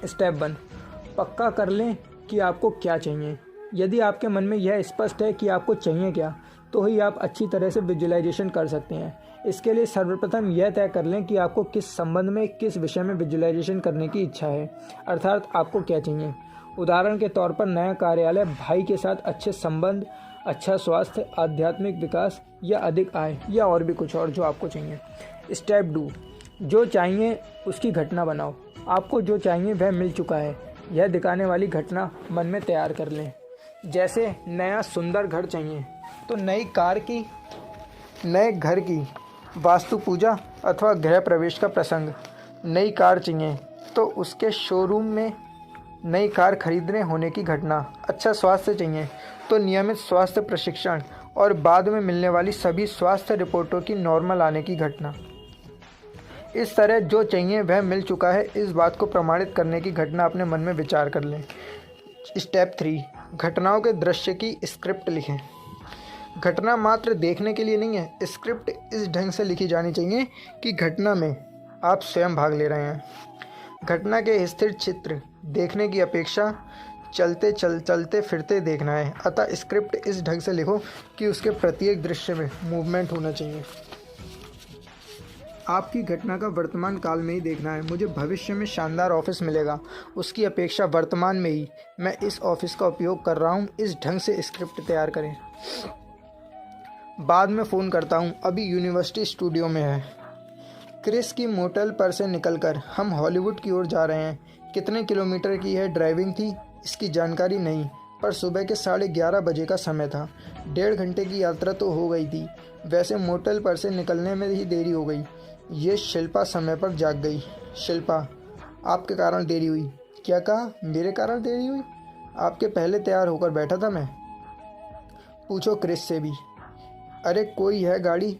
स्टेप 1, पक्का कर लें कि आपको क्या चाहिए। यदि आपके मन में यह स्पष्ट है कि आपको चाहिए क्या, तो ही आप अच्छी तरह से विजुअलाइजेशन कर सकते हैं। इसके लिए सर्वप्रथम यह तय कर लें कि आपको किस संबंध में, किस विषय में विजुअलाइजेशन करने की इच्छा है, अर्थात आपको क्या चाहिए। उदाहरण के तौर पर नया कार्यालय, भाई के साथ अच्छे संबंध, अच्छा स्वास्थ्य, आध्यात्मिक विकास या अधिक आय या और भी कुछ और जो आपको चाहिए। स्टेप 2, जो चाहिए उसकी घटना बनाओ। आपको जो चाहिए वह मिल चुका है, यह दिखाने वाली घटना मन में तैयार कर लें। जैसे नया सुंदर घर चाहिए तो नई कार की, नए घर की वास्तु पूजा अथवा गृह प्रवेश का प्रसंग, नई कार चाहिए तो उसके शोरूम में नई कार खरीदने होने की घटना, अच्छा स्वास्थ्य चाहिए तो नियमित स्वास्थ्य प्रशिक्षण और बाद में मिलने वाली सभी स्वास्थ्य रिपोर्टों की नॉर्मल आने की घटना। इस तरह जो चाहिए वह मिल चुका है, इस बात को प्रमाणित करने की घटना अपने मन में विचार कर लें। स्टेप 3, घटनाओं के दृश्य की स्क्रिप्ट लिखें। घटना मात्र देखने के लिए नहीं है, स्क्रिप्ट इस ढंग से लिखी जानी चाहिए कि घटना में आप स्वयं भाग ले रहे हैं। घटना के स्थिर चित्र देखने की अपेक्षा चलते फिरते देखना है, अतः स्क्रिप्ट इस ढंग से लिखो कि उसके प्रत्येक दृश्य में मूवमेंट होना चाहिए। आपकी घटना का वर्तमान काल में ही देखना है। मुझे भविष्य में शानदार ऑफिस मिलेगा, उसकी अपेक्षा वर्तमान में ही मैं इस ऑफिस का उपयोग कर रहा हूँ, इस ढंग से स्क्रिप्ट तैयार करें। बाद में फ़ोन करता हूँ, अभी यूनिवर्सिटी स्टूडियो में है। क्रिस की मोटेल पर से निकलकर हम हॉलीवुड की ओर जा रहे हैं। कितने किलोमीटर की है ड्राइविंग थी इसकी जानकारी नहीं, पर सुबह के 11:30 बजे का समय था। 1.5 घंटे की यात्रा तो हो गई थी। वैसे मोटेल पर से निकलने में ही देरी हो गई। ये शिल्पा समय पर जाग गई। शिल्पा, आपके कारण देरी हुई। क्या कहा? मेरे कारण देरी हुई? आपके पहले तैयार होकर बैठा था मैं। पूछो क्रिस से भी। अरे कोई है गाड़ी?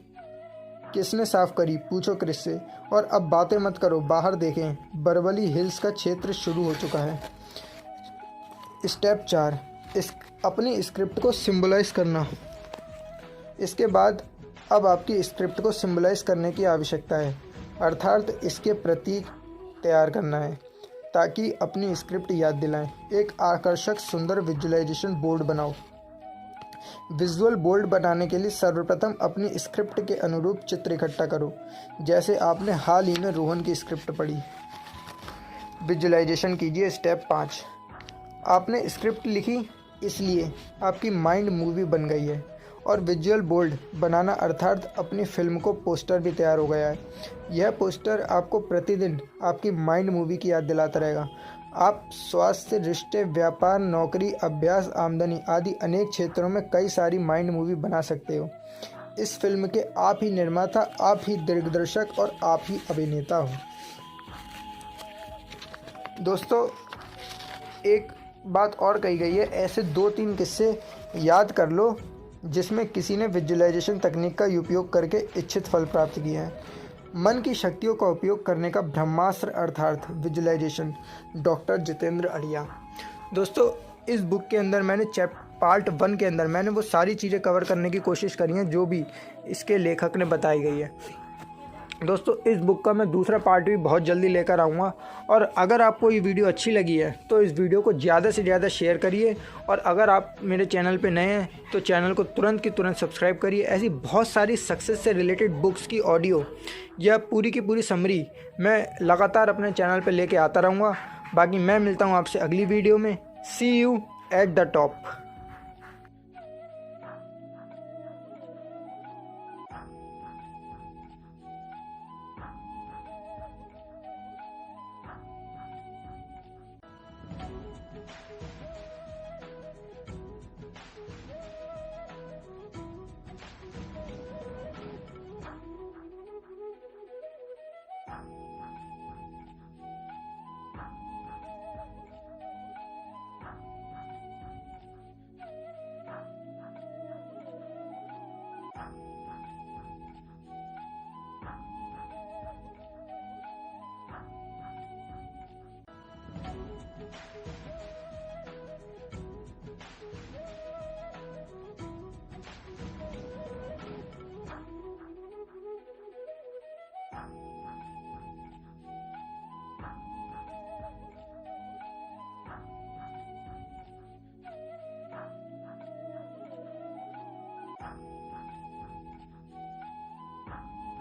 किसने साफ करी? पूछो क्रिस से। और अब बातें मत करो, बाहर देखें, बरवली हिल्स का क्षेत्र शुरू हो चुका है। स्टेप 4, अपनी स्क्रिप्ट को सिंबलाइज करना। इसके बाद अब आपकी स्क्रिप्ट को सिंबलाइज करने की आवश्यकता है, अर्थात इसके प्रतीक तैयार करना है ताकि अपनी स्क्रिप्ट याद दिलाएं। एक आकर्षक सुंदर विजुअलाइजेशन बोर्ड बनाओ। विजुअल बोर्ड बनाने के लिए सर्वप्रथम अपनी स्क्रिप्ट के अनुरूप चित्र इकट्ठा करो, जैसे आपने हाल ही में रोहन की स्क्रिप्ट पढ़ी। विजुअलाइजेशन कीजिए। स्टेप 5, आपने स्क्रिप्ट लिखी इसलिए आपकी माइंड मूवी बन गई है और विजुअल बोर्ड बनाना अर्थात अपनी फिल्म को पोस्टर भी तैयार हो गया है। यह पोस्टर आपको प्रतिदिन आपकी माइंड मूवी की याद दिलाता रहेगा। आप स्वास्थ्य, रिश्ते, व्यापार, नौकरी, अभ्यास, आमदनी आदि अनेक क्षेत्रों में कई सारी माइंड मूवी बना सकते हो। इस फिल्म के आप ही निर्माता, आप ही दिग्दर्शक और आप ही अभिनेता हो। दोस्तों, एक बात और कही गई है, ऐसे 2-3 किस्से याद कर लो जिसमें किसी ने विजुअलाइजेशन तकनीक का उपयोग करके इच्छित फल प्राप्त किए हैं। मन की शक्तियों का उपयोग करने का ब्रह्मास्त्र अर्थात विजुअलाइजेशन, डॉक्टर जितेंद्र अढ़िया। दोस्तों, इस बुक के अंदर मैंने पार्ट 1 के अंदर मैंने वो सारी चीज़ें कवर करने की कोशिश करी हैं जो भी इसके लेखक ने बताई गई है। दोस्तों, इस बुक का मैं दूसरा पार्ट भी बहुत जल्दी लेकर आऊँगा। और अगर आपको ये वीडियो अच्छी लगी है तो इस वीडियो को ज़्यादा से ज़्यादा शेयर करिए। और अगर आप मेरे चैनल पे नए हैं तो चैनल को तुरंत की तुरंत सब्सक्राइब करिए। ऐसी बहुत सारी सक्सेस से रिलेटेड बुक्स की ऑडियो या पूरी की पूरी समरी मैं लगातार अपने चैनल पे लेके आता रहूँगा। बाकी मैं मिलता हूँ आपसे अगली वीडियो में। सी यू एट द टॉप।